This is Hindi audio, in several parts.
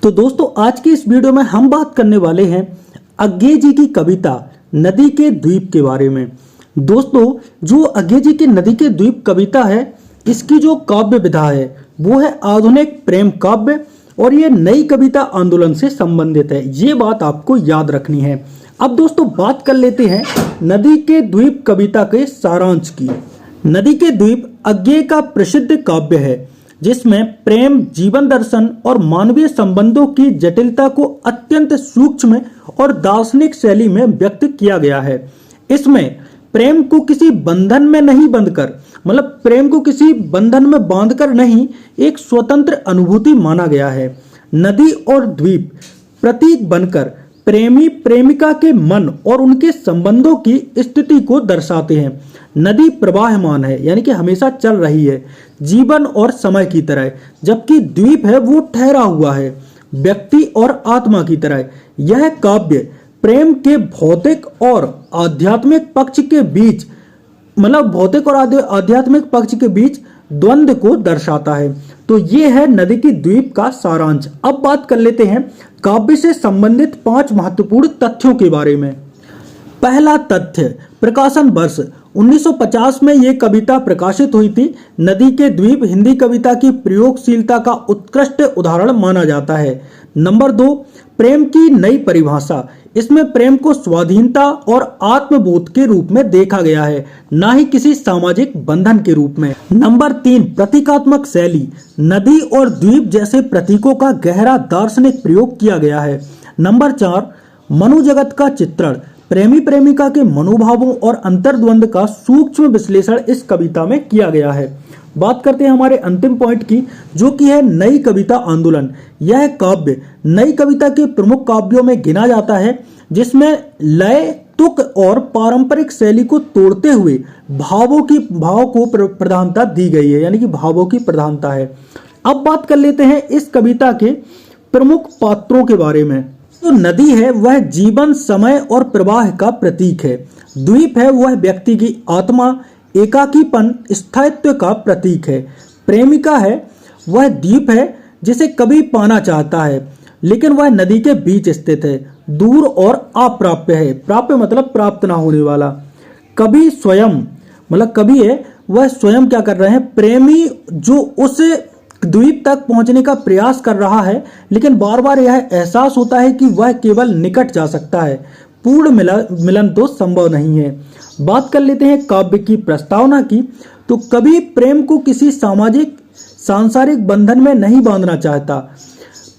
तो दोस्तों आज की इस वीडियो में हम बात करने वाले हैं अज्ञे जी की कविता नदी के द्वीप के बारे में। दोस्तों जो अज्ञे जी की नदी के द्वीप कविता है, इसकी जो काव्य विधा है वो है आधुनिक प्रेम काव्य और ये नई कविता आंदोलन से संबंधित है। ये बात आपको याद रखनी है। अब दोस्तों बात कर लेते हैं नदी के द्वीप कविता के सारांश की। नदी के द्वीप अज्ञे का प्रसिद्ध काव्य है जिसमें प्रेम, जीवन दर्शन और मानवीय संबंधों की जटिलता को अत्यंत सूक्ष्म और दार्शनिक शैली में व्यक्त किया गया है। इसमें प्रेम को किसी बंधन में नहीं बंधकर, मतलब प्रेम को किसी बंधन में बांधकर नहीं, एक स्वतंत्र अनुभूति माना गया है। नदी और द्वीप प्रतीक बनकर प्रेमी प्रेमिका के मन और उनके संबंधों की स्थिति को दर्शाते हैं। नदी प्रवाहमान है, यानी कि हमेशा चल रही है, जीवन और समय की तरह, जबकि द्वीप है वो ठहरा हुआ है, व्यक्ति और आत्मा की तरह। यह काव्य प्रेम के भौतिक और आध्यात्मिक पक्ष के बीच, मतलब भौतिक और आध्यात्मिक पक्ष के बीच द्वंद्व को दर्शाता है। तो ये है नदी की द्वीप का सारांश। अब बात कर लेते हैं काव्य से संबंधित 5 महत्वपूर्ण तथ्यों के बारे में। पहला तथ्य, प्रकाशन वर्ष 1950 में ये कविता प्रकाशित हुई थी। नदी के द्वीप हिंदी कविता की प्रयोगशीलता का उत्कृष्ट उदाहरण माना जाता है। नंबर 2, प्रेम की नई परिभाषा। इसमें प्रेम को स्वाधीनता और आत्मबोध के रूप में देखा गया है, ना ही किसी सामाजिक बंधन के रूप में। नंबर 3, प्रतीकात्मक शैली। नदी और द्वीप जैसे प्रतीकों का गहरा दार्शनिक प्रयोग किया गया है। नंबर 4, मनोजगत का चित्रण। प्रेमी प्रेमिका के मनोभावों और अंतर्द्वंद का सूक्ष्म विश्लेषण इस कविता में किया गया है। बात करते हैं हमारे अंतिम पॉइंट की, जो कि है नई कविता आंदोलन। यह काव्य नई कविता के प्रमुख काव्यों में गिना जाता है, जिसमें लय, तुक और पारंपरिक शैली को तोड़ते हुए भावों को प्रधानता दी गई है, यानी कि भावों की प्रधानता है। अब बात कर लेते हैं इस कविता के प्रमुख पात्रों के बारे में। तो नदी है वह जीवन, समय और प्रवाह का प्रतीक है। द्वीप है वह व्यक्ति की आत्मा, एकाकीपन, स्थायित्व का प्रतीक है। प्रेमिका है वह द्वीप है जिसे कभी पाना चाहता है, लेकिन वह नदी के बीच स्थित है, दूर और अप्राप्य है। प्राप्य मतलब प्राप्त ना होने वाला। कभी स्वयं, मतलब कभी है वह स्वयं क्या कर रहे हैं, प्रेमी जो उस द्वीप तक पहुंचने का प्रयास कर रहा है, लेकिन बार बार यह एहसास होता है कि वह केवल निकट जा सकता है, पूर्ण मिलन तो संभव नहीं है। बात कर लेते हैं काव्य की प्रस्तावना की। तो कभी प्रेम को किसी सामाजिक सांसारिक बंधन में नहीं बांधना चाहता।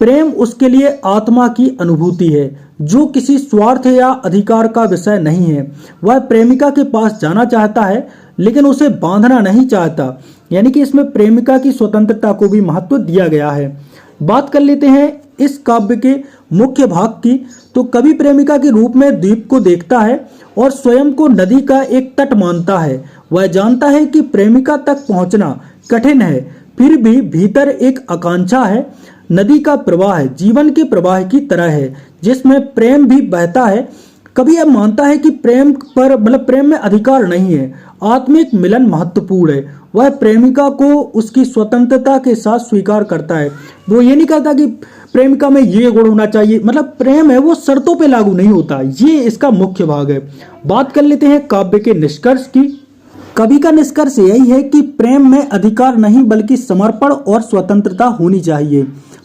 प्रेम उसके लिए आत्मा की अनुभूति है, जो किसी स्वार्थ या अधिकार का विषय नहीं है। वह प्रेमिका के पास जाना चाहता है, लेकिन उसे बांधना नहीं चाहता, यानी कि इसमें प्रेमिका की स्वतंत्रता को भी महत्व दिया गया है। बात कर लेते हैं इस काव्य के मुख्य भाग की। तो कवि प्रेमिका के रूप में द्वीप को देखता है और स्वयं को नदी का एक तट मानता है। वह जानता है कि प्रेमिका तक पहुंचना कठिन है, फिर भी भीतर एक आकांक्षा है। नदी का प्रवाह जीवन के प्रवाह की तरह है, जिसमें प्रेम भी बहता है। कभी यह मानता है कि प्रेम पर, मतलब प्रेम में अधिकार नहीं है, आत्मिक मिलन महत्वपूर्ण है। वह प्रेमिका को उसकी स्वतंत्रता के साथ स्वीकार करता है। वो ये नहीं कहता कि प्रेमिका में ये गुण होना चाहिए, मतलब प्रेम है वो शर्तों पे लागू नहीं होता। ये इसका मुख्य भाग है। बात कर लेते हैं काव्य के निष्कर्ष की। कवि का निष्कर्ष यही है कि प्रेम में अधिकार नहीं बल्कि समर्पण और स्वतंत्रता होनी चाहिए।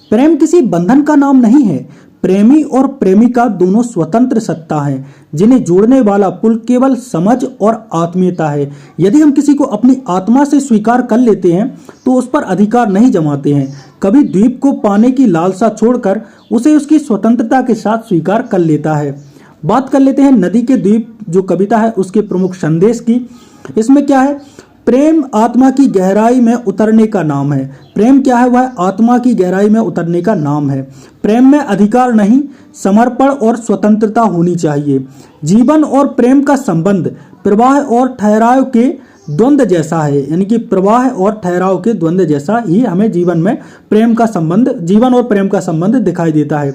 प्रेम किसी बंधन का नाम नहीं है। प्रेमी और प्रेमिका दोनों स्वतंत्र सत्ता हैं, जिन्हें जोड़ने वाला पुल केवल समझ और आत्मीयता है। यदि हम किसी को अपनी आत्मा से स्वीकार कर लेते हैं तो उस पर अधिकार नहीं जमाते हैं। कभी द्वीप को पाने की लालसा छोड़कर उसे उसकी स्वतंत्रता के साथ स्वीकार कर लेता है। बात कर लेते हैं नदी के द्वीप जो कविता है उसके प्रमुख संदेश की। इसमें क्या है, प्रेम आत्मा की गहराई में उतरने का नाम है। प्रेम क्या है, वह आत्मा की गहराई में उतरने का नाम है। प्रेम में अधिकार नहीं, समर्पण और स्वतंत्रता होनी चाहिए। जीवन और प्रेम का संबंध प्रवाह और ठहराव के द्वंद्व जैसा है, यानी कि प्रवाह और ठहराव के द्वंद्व जैसा ही हमें जीवन में प्रेम का संबंध, जीवन और प्रेम का संबंध दिखाई देता है।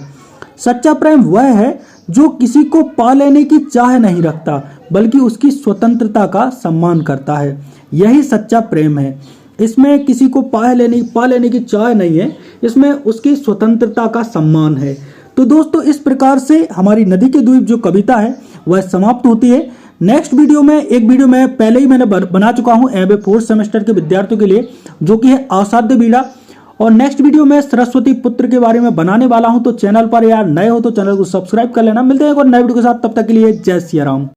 सच्चा प्रेम वह है जो किसी को पा लेने की चाह नहीं रखता, बल्कि उसकी स्वतंत्रता का सम्मान करता है। यही सच्चा प्रेम है। इसमें किसी को पा लेने की चाह नहीं है, इसमें उसकी स्वतंत्रता का सम्मान है। तो दोस्तों इस प्रकार से हमारी नदी के द्वीप जो कविता है वह समाप्त होती है। नेक्स्ट वीडियो में एक वीडियो में पहले ही मैंने बना चुका हूं एमए 4th सेमेस्टर के विद्यार्थियों के लिए, जो कि है असाध्य बीड़ा। और नेक्स्ट वीडियो में सरस्वती पुत्र के बारे में बनाने वाला हूं। तो चैनल पर यार नए हो तो चैनल को सब्सक्राइब कर लेना। मिलते हैं एक और नए वीडियो के साथ, तब तक के लिए जय सिया राम।